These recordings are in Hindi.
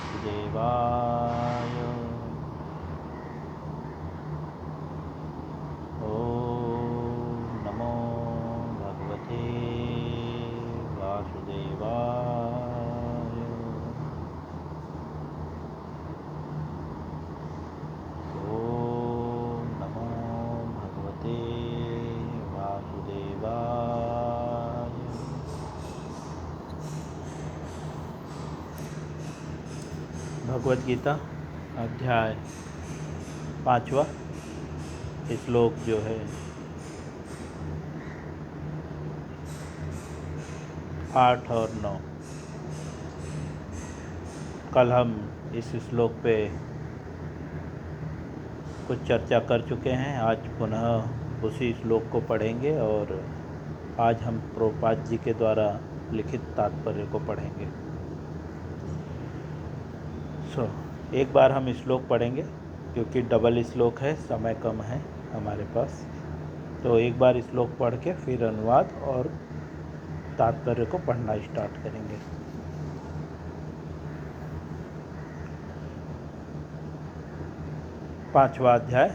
वासुदेवाय। ओम नमो भगवते वासुदेवाय। ओम नमो भगवते वासुदेवाय। भगवद गीता अध्याय 5वां श्लोक जो है 8 और 9। कल हम इस श्लोक पे कुछ चर्चा कर चुके हैं। आज पुनः उसी श्लोक को पढ़ेंगे और आज हम प्रभुपाद जी के द्वारा लिखित तात्पर्य को पढ़ेंगे। एक बार हम श्लोक पढ़ेंगे क्योंकि डबल श्लोक है, समय कम है हमारे पास। तो एक बार श्लोक पढ़ के फिर अनुवाद और तात्पर्य को पढ़ना स्टार्ट करेंगे। पांचवा अध्याय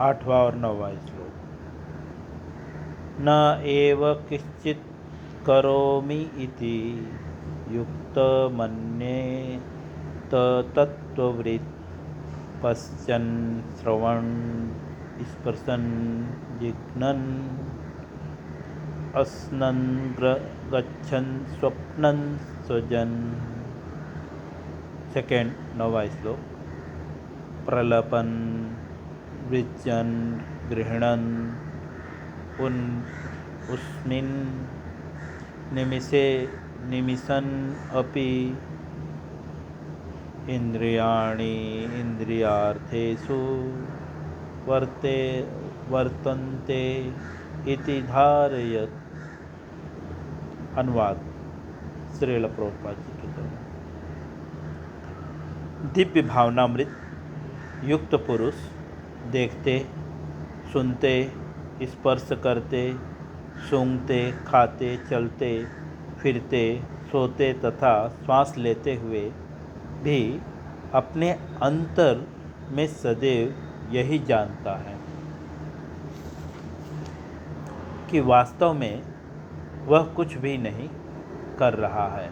8वां और 9वां श्लोक। न एव किश्चित् करोमि इति युक्त मन्येत तत्त्ववित् पश्यन् श्रवन् स्पर्शन् जिघ्नन् अस्नन् गच्छन् स्वप्नन् सृजन्। सेकेंड 9वां श्लोक। प्रलपन् वृज्यन् गृह्णन् अस्मिन् निमिषे निमिषन् अपि इंद्रियाणि इंद्रियार्थेषु वर्तन्ते इति धारयत्। अनुवाद श्रील प्रभुपाद जी के द्वारा। दिव्य भावनामृत युक्त पुरुष देखते, सुनते, स्पर्श करते, सूंघते, खाते, चलते, फिरते, सोते तथा श्वास लेते हुए भी अपने अंतर में सदैव यही जानता है कि वास्तव में वह कुछ भी नहीं कर रहा है।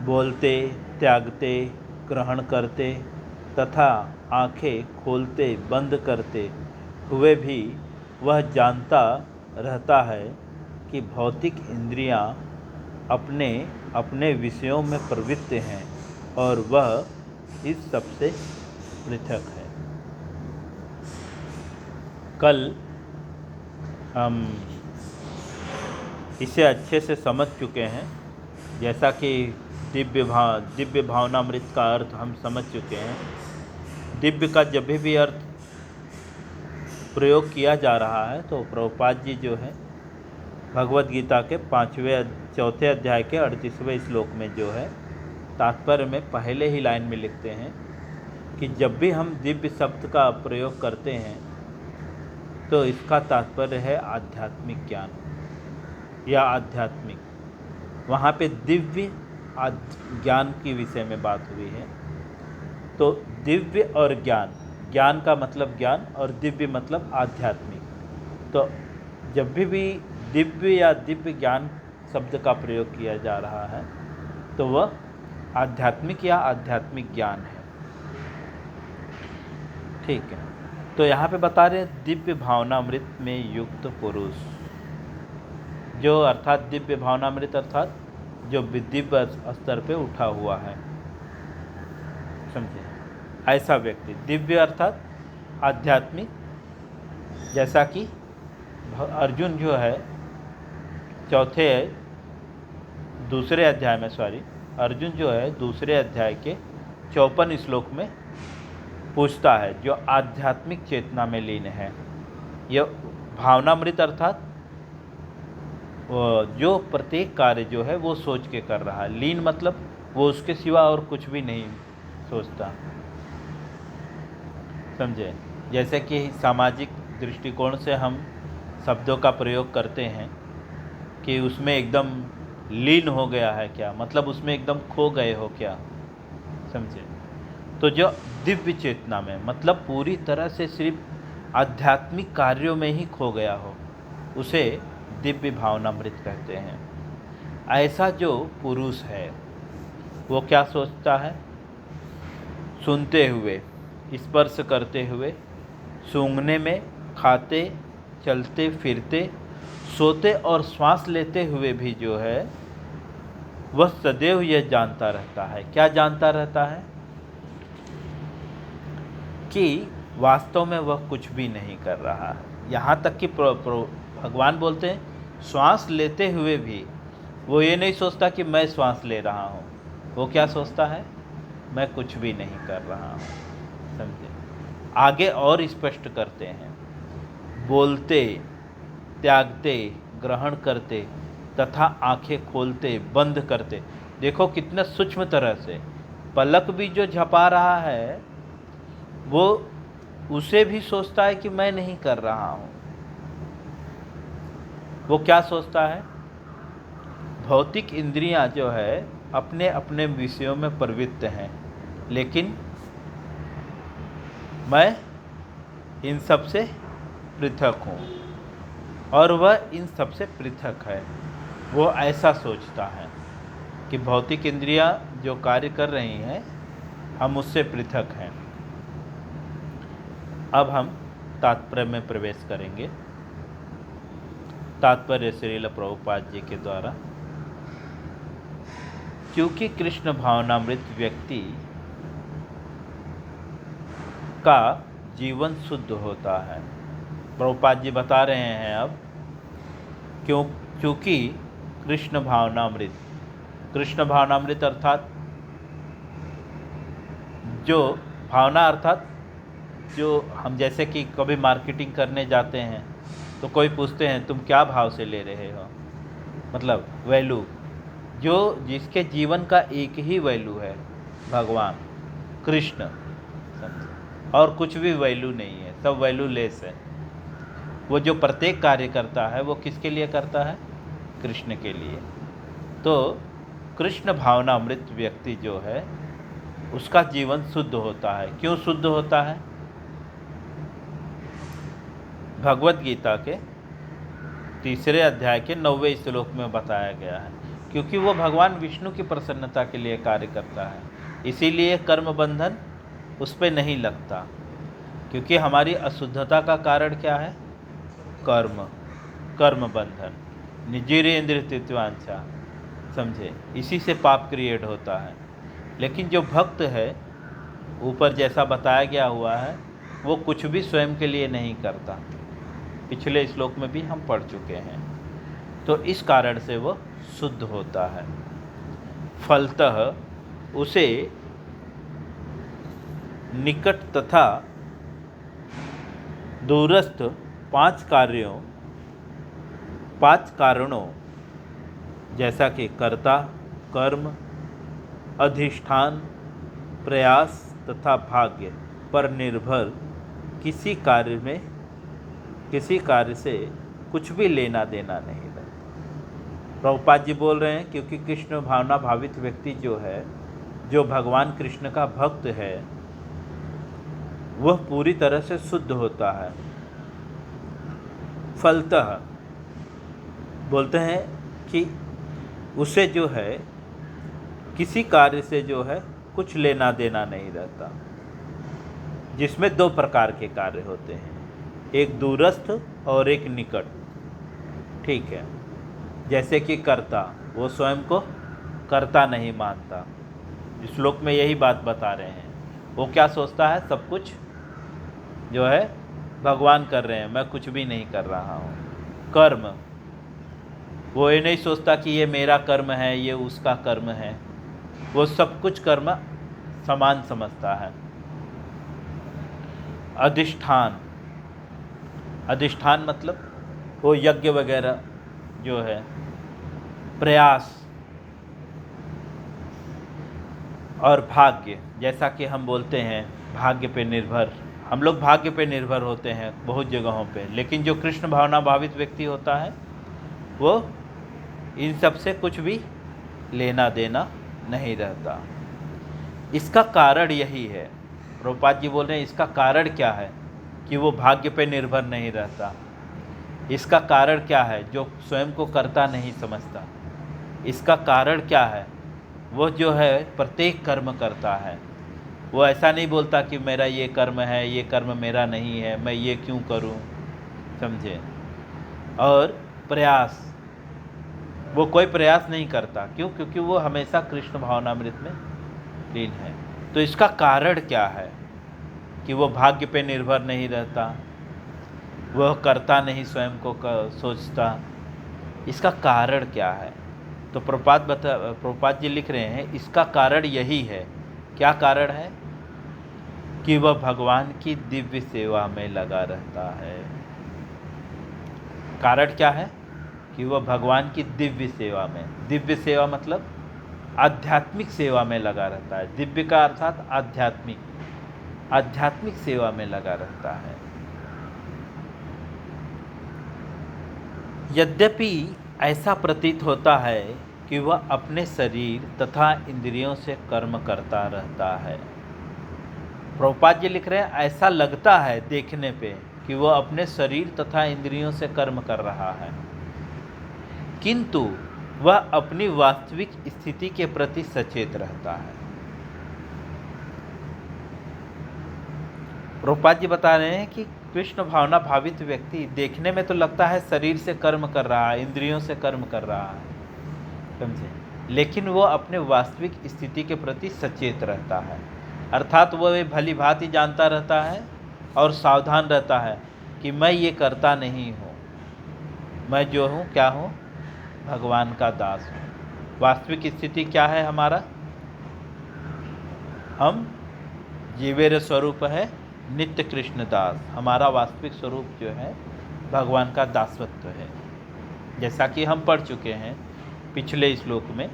बोलते, त्यागते, ग्रहण करते तथा आंखें खोलते बंद करते हुए भी वह जानता रहता है कि भौतिक इंद्रियां अपने अपने विषयों में प्रवृत्त हैं और वह इस सबसे पृथक है। कल हम इसे अच्छे से समझ चुके हैं, जैसा कि दिव्य भावनामृत का अर्थ हम समझ चुके हैं। दिव्य का जब भी अर्थ प्रयोग किया जा रहा है तो प्रभुपाद जी जो है भगवद गीता के 4 अध्याय के 38वें श्लोक में जो है तात्पर्य में पहले ही लाइन में लिखते हैं कि जब भी हम दिव्य शब्द का प्रयोग करते हैं तो इसका तात्पर्य है आध्यात्मिक ज्ञान या आध्यात्मिक। वहाँ पे दिव्य ज्ञान के विषय में बात हुई है। तो दिव्य और ज्ञान, ज्ञान का मतलब ज्ञान और दिव्य मतलब आध्यात्मिक। तो जब भी दिव्य या दिव्य ज्ञान शब्द का प्रयोग किया जा रहा है तो वह आध्यात्मिक या आध्यात्मिक ज्ञान है। ठीक है। तो यहाँ पे बता रहे हैं दिव्य भावनामृत में युक्त पुरुष, जो अर्थात दिव्य भावनामृत अर्थात जो दिव्य स्तर पे उठा हुआ है, समझे, ऐसा व्यक्ति। दिव्य अर्थात आध्यात्मिक, जैसा कि अर्जुन जो है अर्जुन जो है दूसरे अध्याय के 54 श्लोक में पूछता है, जो आध्यात्मिक चेतना में लीन है। यह भावनामृत अर्थात जो प्रत्येक कार्य जो है वो सोच के कर रहा है। लीन मतलब वो उसके सिवा और कुछ भी नहीं सोचता, समझे। जैसे कि सामाजिक दृष्टिकोण से हम शब्दों का प्रयोग करते हैं कि उसमें एकदम लीन हो गया है क्या, मतलब उसमें एकदम खो गए हो क्या, समझे। तो जो दिव्य चेतना में, मतलब पूरी तरह से सिर्फ आध्यात्मिक कार्यों में ही खो गया हो, उसे दिव्य भावनामृत कहते हैं। ऐसा जो पुरुष है वो क्या सोचता है? सुनते हुए, स्पर्श करते हुए, सूंघने में, खाते, चलते फिरते, सोते और श्वास लेते हुए भी जो है वह सदैव यह जानता रहता है। क्या जानता रहता है? कि वास्तव में वह कुछ भी नहीं कर रहा है। यहाँ तक कि भगवान बोलते हैं श्वास लेते हुए भी वो ये नहीं सोचता कि मैं श्वास ले रहा हूँ, वो क्या सोचता है? मैं कुछ भी नहीं कर रहा हूँ। समझे। आगे और स्पष्ट करते हैं, बोलते, त्यागते, ग्रहण करते तथा आंखें खोलते बंद करते। देखो कितना सूक्ष्म तरह से, पलक भी जो झपा रहा है वो उसे भी सोचता है कि मैं नहीं कर रहा हूँ। वो क्या सोचता है? भौतिक इंद्रियां जो है अपने अपने विषयों में प्रवृत्त हैं, लेकिन मैं इन सब से पृथक हूँ और वह इन सब से पृथक है। वो ऐसा सोचता है कि भौतिक इंद्रियां जो कार्य कर रही हैं हम उससे पृथक हैं। अब हम तात्पर्य में प्रवेश करेंगे। तात्पर्य श्रील प्रभुपाद जी के द्वारा। क्योंकि कृष्ण भावनामृत व्यक्ति का जीवन शुद्ध होता है। प्रभुपाद जी बता रहे हैं अब क्योंकि कृष्ण भावनामृत अर्थात जो भावना, अर्थात जो हम जैसे कि कभी मार्केटिंग करने जाते हैं तो कोई पूछते हैं तुम क्या भाव से ले रहे हो, मतलब वैल्यू, जो जिसके जीवन का एक ही वैल्यू है, भगवान कृष्ण, और कुछ भी वैल्यू नहीं है, सब वैल्यू लेस है। वो जो प्रत्येक कार्य करता है वो किसके लिए करता है? कृष्ण के लिए। तो कृष्ण भावनामृत व्यक्ति जो है उसका जीवन शुद्ध होता है। क्यों शुद्ध होता है? भगवत गीता के 3 अध्याय के 9वें श्लोक में बताया गया है। क्योंकि वो भगवान विष्णु की प्रसन्नता के लिए कार्य करता है, इसीलिए कर्म बंधन उस पर नहीं लगता। क्योंकि हमारी अशुद्धता का कारण क्या है? कर्म बंधन, निजीरेंद्र तित्वांछा। समझे, इसी से पाप क्रिएट होता है। लेकिन जो भक्त है, ऊपर जैसा बताया गया हुआ है, वो कुछ भी स्वयं के लिए नहीं करता। पिछले श्लोक में भी हम पढ़ चुके हैं। तो इस कारण से वो शुद्ध होता है। फलतः उसे निकट तथा दूरस्थ 5 कारणों जैसा कि कर्ता, कर्म, अधिष्ठान, प्रयास तथा भाग्य पर निर्भर किसी कार्य से कुछ भी लेना देना नहीं रहता। प्रभुपाद जी बोल रहे हैं क्योंकि कृष्ण भावना भावित व्यक्ति जो है, जो भगवान कृष्ण का भक्त है, वह पूरी तरह से शुद्ध होता है। फलतः बोलते हैं कि उसे जो है किसी कार्य से जो है कुछ लेना देना नहीं रहता, जिसमें 2 प्रकार के कार्य होते हैं, एक दूरस्थ और एक निकट। ठीक है। जैसे कि कर्ता, वो स्वयं को कर्ता नहीं मानता। इस श्लोक में यही बात बता रहे हैं। वो क्या सोचता है? सब कुछ जो है भगवान कर रहे हैं, मैं कुछ भी नहीं कर रहा हूँ। कर्म, वो ये नहीं सोचता कि ये मेरा कर्म है, ये उसका कर्म है। वो सब कुछ कर्म समान समझता है। अधिष्ठान मतलब वो यज्ञ वगैरह जो है, प्रयास और भाग्य, जैसा कि हम बोलते हैं भाग्य पे निर्भर। हम लोग भाग्य पे निर्भर होते हैं बहुत जगहों पे, लेकिन जो कृष्ण भावना भावित व्यक्ति होता है वो इन सब से कुछ भी लेना देना नहीं रहता। इसका कारण यही है। प्रभुपाद जी बोल रहे हैं इसका कारण क्या है कि वो भाग्य पे निर्भर नहीं रहता। इसका कारण क्या है, जो स्वयं को कर्ता नहीं समझता। इसका कारण क्या है, वो जो है प्रत्येक कर्म करता है। वो ऐसा नहीं बोलता कि मेरा ये कर्म है, ये कर्म मेरा नहीं है, मैं ये क्यों करूं, समझे। और प्रयास, वो कोई प्रयास नहीं करता, क्यों? क्योंकि वो हमेशा कृष्ण भावनामृत में लीन है। तो इसका कारण क्या है कि वो भाग्य पे निर्भर नहीं रहता, वह करता नहीं, स्वयं को सोचता। इसका कारण क्या है? तो प्रभुपाद जी लिख रहे हैं इसका कारण यही है। क्या कारण है? कि वह भगवान की दिव्य सेवा में लगा रहता है। कारण क्या है? कि वह भगवान की दिव्य सेवा में, दिव्य सेवा मतलब आध्यात्मिक सेवा में लगा रहता है। दिव्य का अर्थात आध्यात्मिक, आध्यात्मिक सेवा में लगा रहता है। यद्यपि ऐसा प्रतीत होता है कि वह अपने शरीर तथा इंद्रियों से कर्म करता रहता है। प्रभुपाद जी लिख रहे हैं ऐसा लगता है देखने पे कि वह अपने शरीर तथा इंद्रियों से कर्म कर रहा है, किंतु वह अपनी वास्तविक स्थिति के प्रति सचेत रहता है। प्रभुपाद जी बता रहे हैं कि कृष्ण भावना भावित व्यक्ति देखने में तो लगता है शरीर से कर्म कर रहा है, इंद्रियों से कर्म कर रहा है, समझे, लेकिन वो अपने वास्तविक स्थिति के प्रति सचेत रहता है। अर्थात वह भली भांति जानता रहता है और सावधान रहता है कि मैं ये करता नहीं हूँ, मैं जो हूँ क्या हूँ, भगवान का दास हूँ। वास्तविक स्थिति क्या है हमारा? हम जीवेर स्वरूप है नित्य कृष्ण दास। हमारा वास्तविक स्वरूप जो है भगवान का दासत्व है। जैसा कि हम पढ़ चुके हैं पिछले श्लोक में,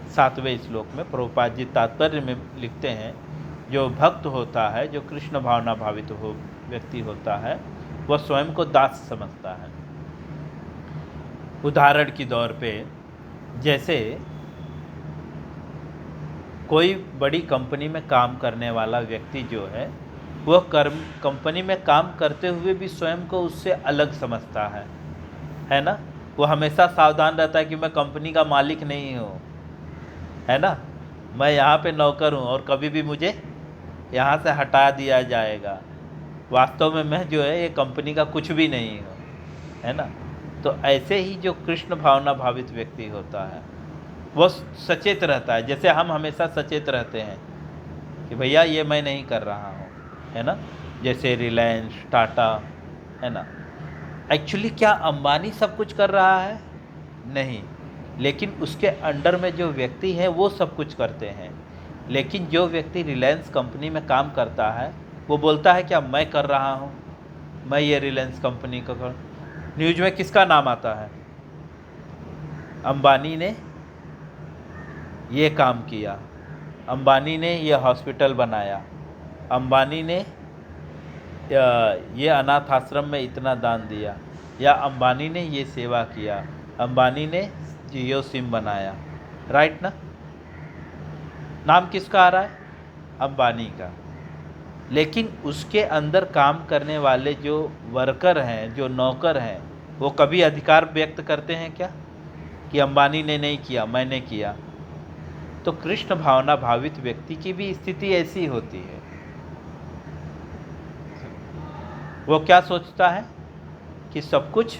7वें श्लोक में प्रभुपाद जी तात्पर्य में लिखते हैं, जो भक्त होता है, जो कृष्ण भावना भावित व्यक्ति होता है, वह स्वयं को दास समझता है। उदाहरण के तौर पे, जैसे कोई बड़ी कंपनी में काम करने वाला व्यक्ति जो है, वह कंपनी में काम करते हुए भी स्वयं को उससे अलग समझता है ना। वो हमेशा सावधान रहता है कि मैं कंपनी का मालिक नहीं हूँ, है ना, मैं यहाँ पे नौकर हूँ और कभी भी मुझे यहाँ से हटा दिया जाएगा। वास्तव में मैं जो है ये कंपनी का कुछ भी नहीं हूँ, है ना। तो ऐसे ही जो कृष्ण भावना भावित व्यक्ति होता है वो सचेत रहता है, जैसे हम हमेशा सचेत रहते हैं कि भैया ये मैं नहीं कर रहा हूँ, है ना। जैसे रिलायंस, टाटा, है ना। एक्चुअली क्या अंबानी सब कुछ कर रहा है? नहीं, लेकिन उसके अंडर में जो व्यक्ति हैं वो सब कुछ करते हैं। लेकिन जो व्यक्ति रिलायंस कंपनी में काम करता है वो बोलता है क्या मैं कर रहा हूँ, मैं ये रिलायंस कंपनी को कर। न्यूज़ में किसका नाम आता है? अंबानी ने ये काम किया, अंबानी ने ये हॉस्पिटल बनाया, अंबानी ने ये अनाथ आश्रम में इतना दान दिया, या अंबानी ने ये सेवा किया, अंबानी ने जियो सिम बनाया, राइट ना। नाम किसका आ रहा है? अंबानी का। लेकिन उसके अंदर काम करने वाले जो वर्कर हैं, जो नौकर हैं, वो कभी अधिकार व्यक्त करते हैं क्या कि अंबानी ने नहीं किया, मैंने किया? तो कृष्ण भावना भावित व्यक्ति की भी स्थिति ऐसी होती है। वो क्या सोचता है कि सब कुछ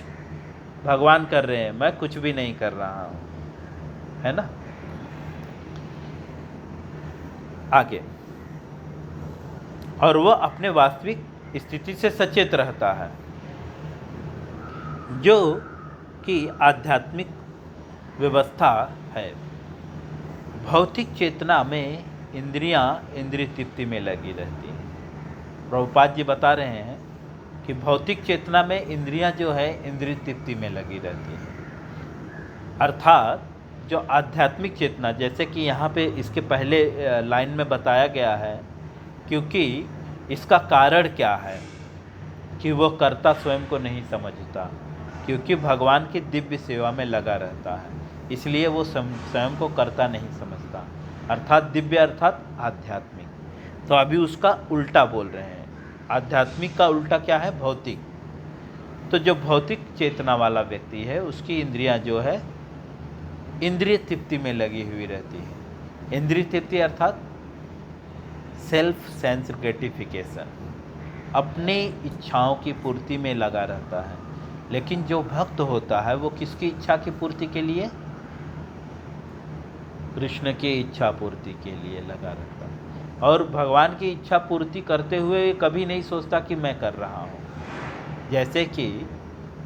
भगवान कर रहे हैं, मैं कुछ भी नहीं कर रहा हूँ, है ना। आगे, और वह अपने वास्तविक स्थिति से सचेत रहता है, जो कि आध्यात्मिक व्यवस्था है। भौतिक चेतना में इंद्रियां इंद्रिय तृप्ति में लगी रहती हैं। प्रभुपाद जी बता रहे हैं कि भौतिक चेतना में इंद्रियां जो है इंद्रिय तृप्ति में लगी रहती हैं। अर्थात जो आध्यात्मिक चेतना, जैसे कि यहाँ पे इसके पहले लाइन में बताया गया है, क्योंकि इसका कारण क्या है कि वो कर्ता स्वयं को नहीं समझता, क्योंकि भगवान की दिव्य सेवा में लगा रहता है, इसलिए वो स्वयं को कर्ता नहीं समझता। अर्थात दिव्य अर्थात आध्यात्मिक। तो अभी उसका उल्टा बोल रहे हैं। आध्यात्मिक का उल्टा क्या है? भौतिक। तो जो भौतिक चेतना वाला व्यक्ति है उसकी इंद्रियां जो है इंद्रिय तृप्ति में लगी हुई रहती है। इंद्रिय तृप्ति अर्थात सेल्फ सेंस ग्रेटिफिकेशन, अपनी इच्छाओं की पूर्ति में लगा रहता है। लेकिन जो भक्त होता है वो किसकी इच्छा की पूर्ति के लिए? कृष्ण की इच्छा पूर्ति के लिए लगा रहता है। और भगवान की इच्छा पूर्ति करते हुए कभी नहीं सोचता कि मैं कर रहा हूँ। जैसे कि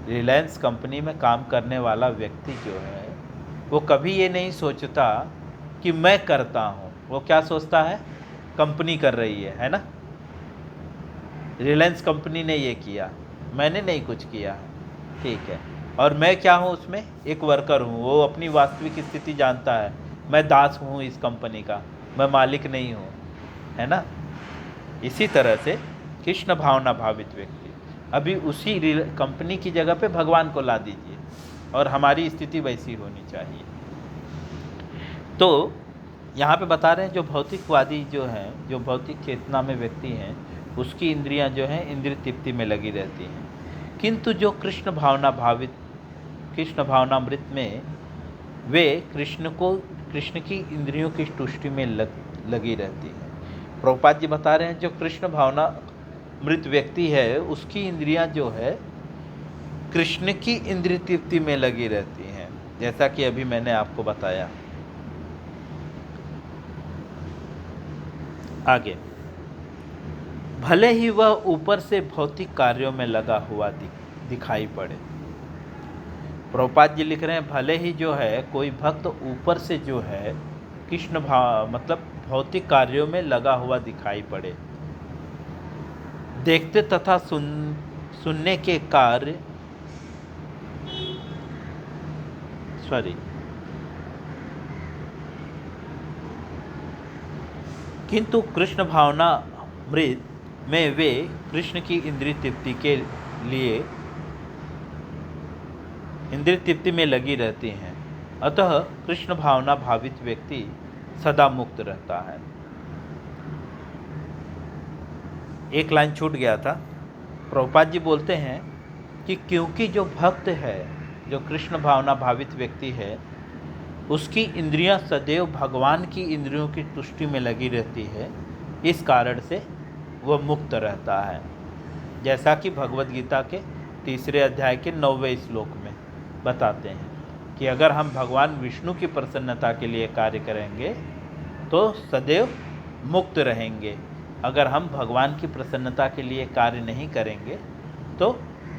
रिलायंस कंपनी में काम करने वाला व्यक्ति जो है वो कभी ये नहीं सोचता कि मैं करता हूँ। वो क्या सोचता है? कंपनी कर रही है ना। रिलायंस कंपनी ने ये किया, मैंने नहीं कुछ किया, ठीक है। और मैं क्या हूँ उसमें? एक वर्कर हूँ। वो अपनी वास्तविक स्थिति जानता है, मैं दास हूँ इस कंपनी का, मैं मालिक नहीं हूँ, है ना। इसी तरह से कृष्ण भावना भावित व्यक्ति, अभी उसी कंपनी की जगह पे भगवान को ला दीजिए और हमारी स्थिति वैसी होनी चाहिए। तो यहाँ पे बता रहे हैं जो भौतिकवादी जो हैं, जो भौतिक चेतना में व्यक्ति हैं, उसकी इंद्रियां जो हैं इंद्रिय तृप्ति में लगी रहती हैं। किंतु जो कृष्ण भावना भावित, कृष्ण भावनामृत में वे कृष्ण की इंद्रियों की तुष्टि में लगी रहती हैं। प्रभुपाद जी बता रहे हैं जो कृष्ण भावना मृत व्यक्ति है उसकी इंद्रियां जो है कृष्ण की इंद्रिय तृप्ति में लगी रहती हैं, जैसा कि अभी मैंने आपको बताया। आगे, भले ही वह ऊपर से भौतिक कार्यों में लगा हुआ दिखाई पड़े। प्रभुपाद जी लिख रहे हैं भले ही जो है कोई भक्त ऊपर से जो है कृष्ण भाव मतलब भौतिक कार्यों में लगा हुआ दिखाई पड़े, देखते तथा सुनने के कार्य किंतु कृष्ण भावना मृत में वे कृष्ण की इंद्रिय तृप्ति के लिए इंद्रिय तृप्ति में लगी रहती हैं। अतः कृष्ण भावना भावित व्यक्ति सदा मुक्त रहता है। एक लाइन छूट गया था। प्रभुपाद जी बोलते हैं कि क्योंकि जो भक्त है, जो कृष्ण भावना भावित व्यक्ति है, उसकी इंद्रियां सदैव भगवान की इंद्रियों की तुष्टि में लगी रहती है, इस कारण से वह मुक्त रहता है। जैसा कि भगवद गीता के 3 अध्याय के 9वें श्लोक में बताते हैं कि अगर हम भगवान विष्णु की प्रसन्नता के लिए कार्य करेंगे तो सदैव मुक्त रहेंगे। अगर हम भगवान की प्रसन्नता के लिए कार्य नहीं करेंगे तो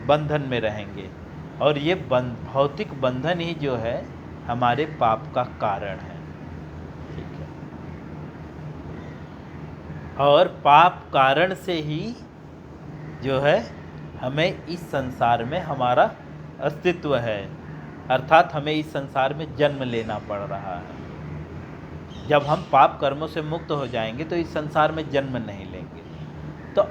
बंधन में रहेंगे। और ये भौतिक बंधन ही जो है हमारे पाप का कारण है, ठीक है। और पाप कारण से ही जो है हमें इस संसार में हमारा अस्तित्व है, अर्थात हमें इस संसार में जन्म लेना पड़ रहा है। जब हम पाप कर्मों से मुक्त हो जाएंगे तो इस संसार में जन्म नहीं लेंगे। तो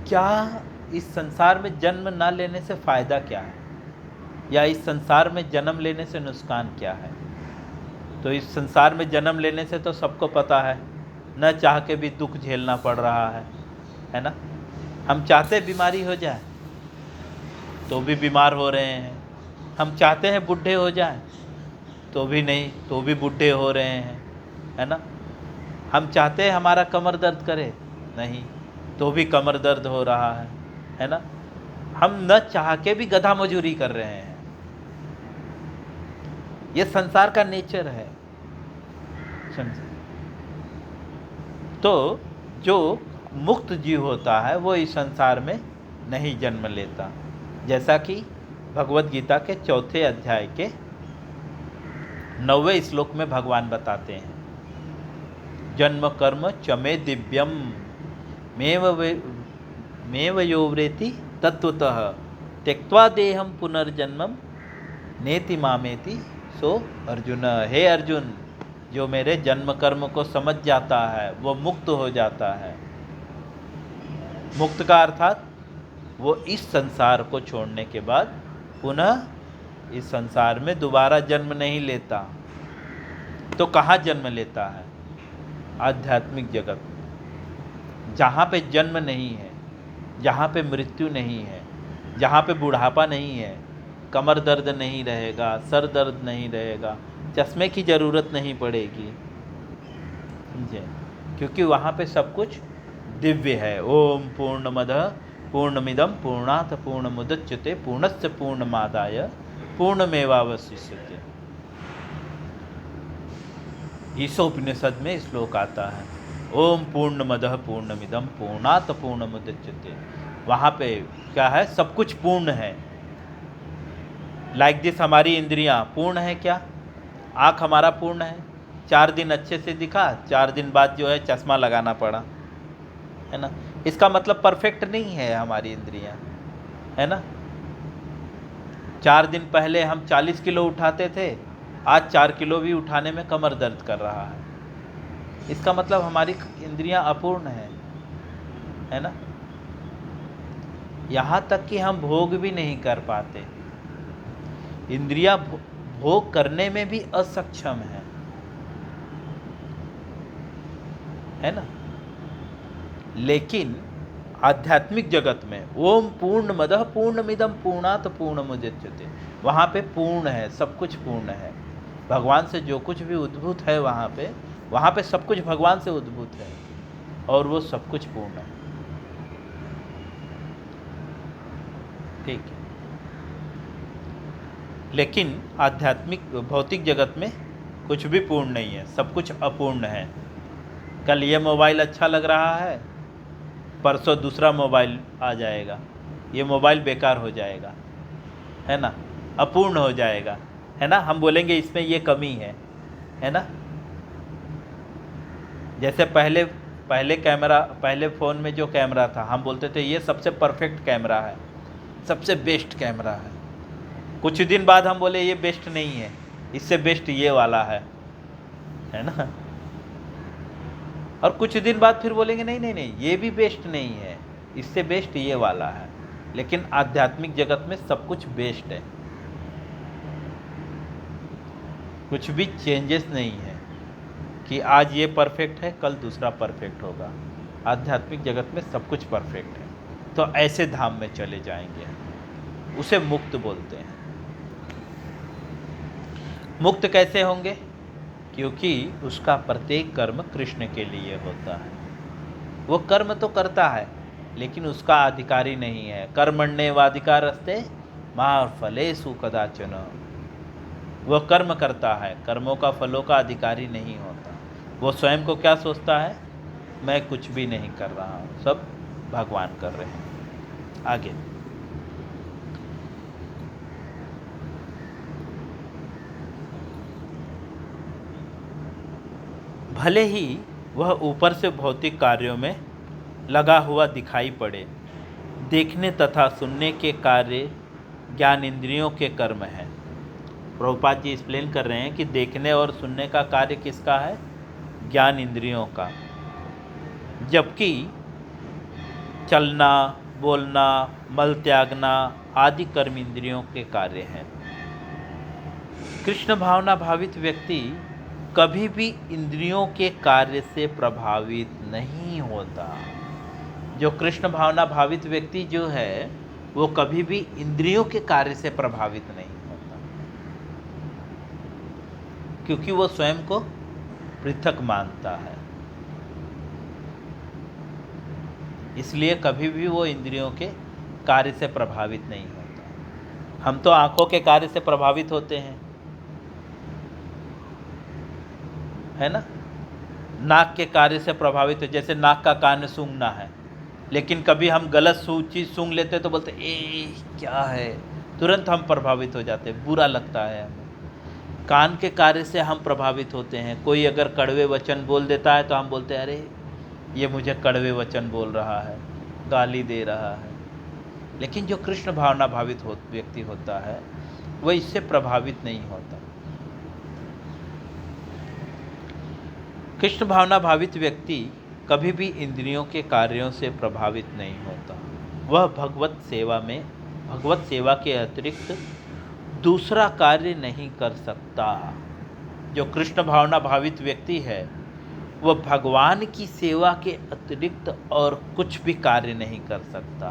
क्या इस संसार में जन्म ना लेने से फ़ायदा क्या है, या इस संसार में जन्म लेने से नुकसान क्या है? तो इस संसार में जन्म लेने से तो सबको पता है, न चाह के भी दुख झेलना पड़ रहा है ना। हम चाहते बीमारी हो जाए तो भी बीमार हो रहे हैं, हम चाहते हैं बूढ़े हो जाएं तो भी नहीं, तो भी बूढ़े हो रहे हैं, है ना। हम चाहते हैं हमारा कमर दर्द करे, नहीं, तो भी कमर दर्द हो रहा है ना। हम न चाह के भी गधा मजूरी कर रहे हैं। ये संसार का नेचर है, समझे। तो जो मुक्त जीव होता है वो इस संसार में नहीं जन्म लेता, जैसा कि भगवद गीता के 4 अध्याय के 9वें श्लोक में भगवान बताते हैं, जन्म कर्म चमे दिव्यम मेव योवरेति तत्वतः त्यक्त्वा देहम पुनर्जन्मम नेति मामेति सो अर्जुन। हे अर्जुन, जो मेरे जन्म कर्म को समझ जाता है वो मुक्त हो जाता है। मुक्त का अर्थात वो इस संसार को छोड़ने के बाद पुनः इस संसार में दोबारा जन्म नहीं लेता। तो कहाँ जन्म लेता है? आध्यात्मिक जगत में, जहाँ पे जन्म नहीं है, जहाँ पे मृत्यु नहीं है, जहाँ पे बुढ़ापा नहीं है, कमर दर्द नहीं रहेगा, सर दर्द नहीं रहेगा, चश्मे की ज़रूरत नहीं पड़ेगी, समझे? क्योंकि वहाँ पे सब कुछ दिव्य है। ओम पूर्णमदः पूर्णमिदं पूर्णात् पूर्णमुदच्यते पूर्णस्य पूर्णमादाय पूर्णमेवावशिष्यते। ईशोपनिषद में श्लोक आता है, ओम पूर्णमदः पूर्णमिदं पूर्णात् पूर्णमुदच्यते। वहाँ पे क्या है? सब कुछ पूर्ण है। लाइक दिस हमारी इंद्रियाँ पूर्ण है क्या? आँख हमारा पूर्ण है, 4 दिन अच्छे से दिखा, 4 दिन बाद जो है चश्मा लगाना पड़ा, है ना? इसका मतलब परफेक्ट नहीं है हमारी इंद्रियां, है ना? 4 दिन पहले हम 40 किलो उठाते थे, आज 4 किलो भी उठाने में कमर दर्द कर रहा है। इसका मतलब हमारी इंद्रियां अपूर्ण है ना? यहाँ तक कि हम भोग भी नहीं कर पाते, इंद्रियां भोग करने में भी असक्षम है ना? लेकिन आध्यात्मिक जगत में ओम पूर्णमदः पूर्णमिदं पूर्णात् पूर्णमुदच्यते, वहाँ पे पूर्ण है, सब कुछ पूर्ण है। भगवान से जो कुछ भी उद्भूत है वहाँ पे सब कुछ भगवान से उद्भूत है और वो सब कुछ पूर्ण है। ठीक है। लेकिन आध्यात्मिक भौतिक जगत में कुछ भी पूर्ण नहीं है, सब कुछ अपूर्ण है। कल ये मोबाइल अच्छा लग रहा है, परसों दूसरा मोबाइल आ जाएगा, ये मोबाइल बेकार हो जाएगा, है ना? अपूर्ण हो जाएगा, है ना? हम बोलेंगे इसमें ये कमी है ना? जैसे पहले फ़ोन में जो कैमरा था, हम बोलते थे ये सबसे परफेक्ट कैमरा है, सबसे बेस्ट कैमरा है। कुछ दिन बाद हम बोले ये बेस्ट नहीं है, इससे बेस्ट ये वाला है ना? और कुछ दिन बाद फिर बोलेंगे नहीं ये भी बेस्ट नहीं है, इससे बेस्ट ये वाला है। लेकिन आध्यात्मिक जगत में सब कुछ बेस्ट है, कुछ भी चेंजेस नहीं है कि आज ये परफेक्ट है कल दूसरा परफेक्ट होगा। आध्यात्मिक जगत में सब कुछ परफेक्ट है, तो ऐसे धाम में चले जाएंगे, उसे मुक्त बोलते हैं। मुक्त कैसे होंगे? क्योंकि उसका प्रत्येक कर्म कृष्ण के लिए होता है। वो कर्म तो करता है लेकिन उसका अधिकारी नहीं है। कर्मण्येवाधिकारस्ते मा फलेषु कदाचन। वह कर्म करता है, कर्मों का फलों का अधिकारी नहीं होता। वो स्वयं को क्या सोचता है? मैं कुछ भी नहीं कर रहा हूँ, सब भगवान कर रहे हैं। आगे भले ही वह ऊपर से भौतिक कार्यों में लगा हुआ दिखाई पड़े, देखने तथा सुनने के कार्य ज्ञान इंद्रियों के कर्म हैं। प्रभुपाद जी एक्सप्लेन कर रहे हैं कि देखने और सुनने का कार्य किसका है? ज्ञान इंद्रियों का। जबकि चलना, बोलना, मल त्यागना आदि कर्म इंद्रियों के कार्य हैं। कृष्ण भावना भावित व्यक्ति कभी भी इंद्रियों के कार्य से प्रभावित नहीं होता। जो कृष्ण भावना भावित व्यक्ति जो है वो कभी भी इंद्रियों के कार्य से प्रभावित नहीं होता, क्योंकि वो स्वयं को पृथक मानता है। इसलिए कभी भी वो इंद्रियों के कार्य से प्रभावित नहीं होता। हम तो आंखों के कार्य से प्रभावित होते हैं, है ना? नाक के कार्य से प्रभावित हो, जैसे नाक का कान सूंघना है, लेकिन कभी हम गलत चीज़ सूंघ लेते तो बोलते ए क्या है, तुरंत हम प्रभावित हो जाते हैं, बुरा लगता है हमें। कान के कार्य से हम प्रभावित होते हैं। कोई अगर कड़वे वचन बोल देता है तो हम बोलते हैं अरे ये मुझे कड़वे वचन बोल रहा है, गाली दे रहा है। लेकिन जो कृष्ण भावना भावित व्यक्ति होता है वह इससे प्रभावित नहीं होता। कृष्ण भावना भावित व्यक्ति कभी भी इंद्रियों के कार्यों से प्रभावित नहीं होता। वह भगवत सेवा के अतिरिक्त दूसरा कार्य नहीं कर सकता। जो कृष्ण भावना भावित व्यक्ति है वह भगवान की सेवा के अतिरिक्त और कुछ भी कार्य नहीं कर सकता,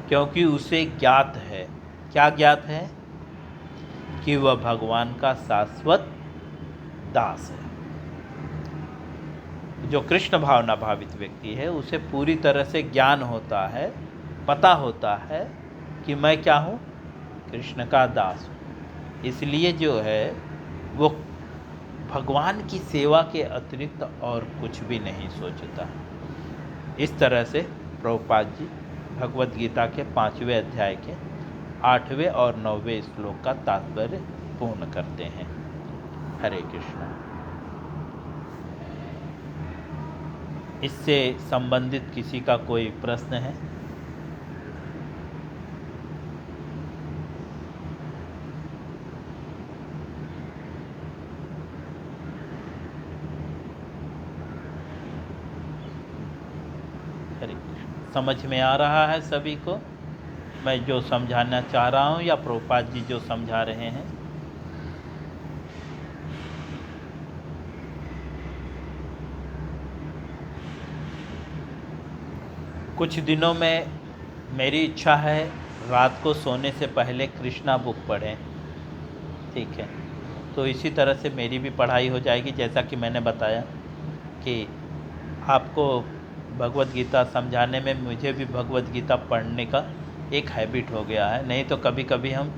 क्योंकि उसे ज्ञात है। क्या ज्ञात है? कि वह भगवान का शाश्वत दास है। जो कृष्ण भावना भावित व्यक्ति है उसे पूरी तरह से ज्ञान होता है, पता होता है कि मैं क्या हूँ? कृष्ण का दास हूँ। इसलिए जो है वो भगवान की सेवा के अतिरिक्त और कुछ भी नहीं सोचता। इस तरह से प्रभुपाद जी भगवद गीता के 5वें अध्याय के 8वें और 9वें श्लोक का तात्पर्य पूर्ण करते हैं। हरे कृष्ण। इससे संबंधित किसी का कोई प्रश्न है? हरे कृष्ण। समझ में आ रहा है सभी को मैं जो समझाना चाह रहा हूँ, या प्रभुपाद जी जो समझा रहे हैं? कुछ दिनों में मेरी इच्छा है रात को सोने से पहले कृष्णा बुक पढ़ें। ठीक है, तो इसी तरह से मेरी भी पढ़ाई हो जाएगी। जैसा कि मैंने बताया कि आपको भगवद गीता समझाने में मुझे भी भगवद गीता पढ़ने का एक हैबिट हो गया है। नहीं तो कभी कभी हम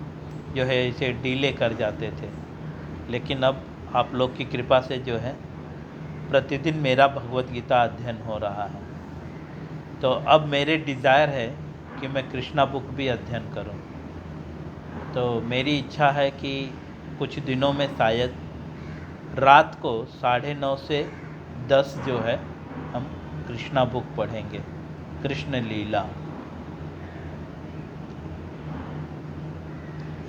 जो है इसे डिले कर जाते थे, लेकिन अब आप लोग की कृपा से जो है प्रतिदिन मेरा भगवद गीता अध्ययन हो रहा है। तो अब मेरे डिज़ायर है कि मैं कृष्णा बुक भी अध्ययन करूं। तो मेरी इच्छा है कि कुछ दिनों में शायद रात को 9:30 से 10 जो है हम कृष्णा बुक पढ़ेंगे, कृष्ण लीला,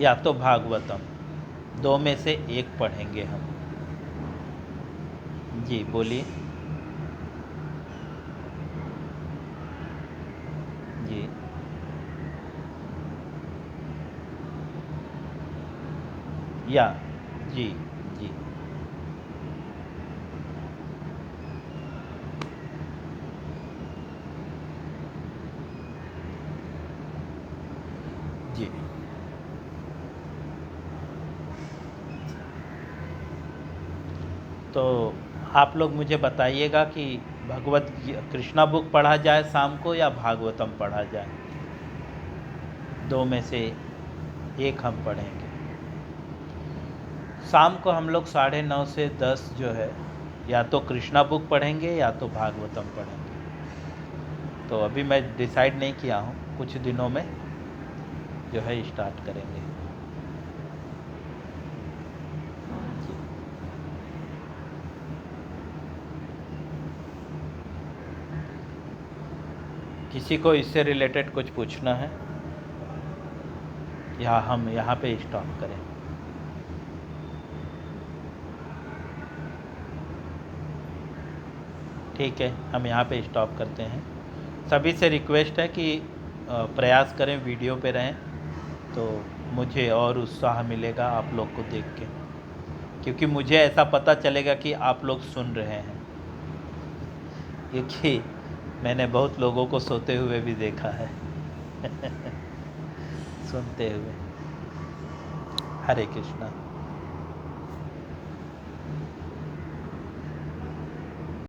या तो भागवतम, दो में से एक पढ़ेंगे हम। जी बोलिए। जी या जी जी जी तो आप लोग मुझे बताइएगा कि भगवत कृष्णा बुक पढ़ा जाए शाम को या भागवतम पढ़ा जाए। दो में से एक हम पढ़ेंगे। शाम को हम लोग 9:30 से 10 जो है या तो कृष्णा बुक पढ़ेंगे या तो भागवतम पढ़ेंगे। तो अभी मैं डिसाइड नहीं किया हूँ, कुछ दिनों में जो है स्टार्ट करेंगे। किसी को इससे रिलेटेड कुछ पूछना है या हम यहाँ पे स्टॉप करें? ठीक है, हम यहाँ पे स्टॉप करते हैं। सभी से रिक्वेस्ट है कि प्रयास करें वीडियो पे रहें, तो मुझे और उत्साह मिलेगा आप लोग को देख के, क्योंकि मुझे ऐसा पता चलेगा कि आप लोग सुन रहे हैं। क्योंकि मैंने बहुत लोगों को सोते हुए भी देखा है सुनते हुए। हरे कृष्णा।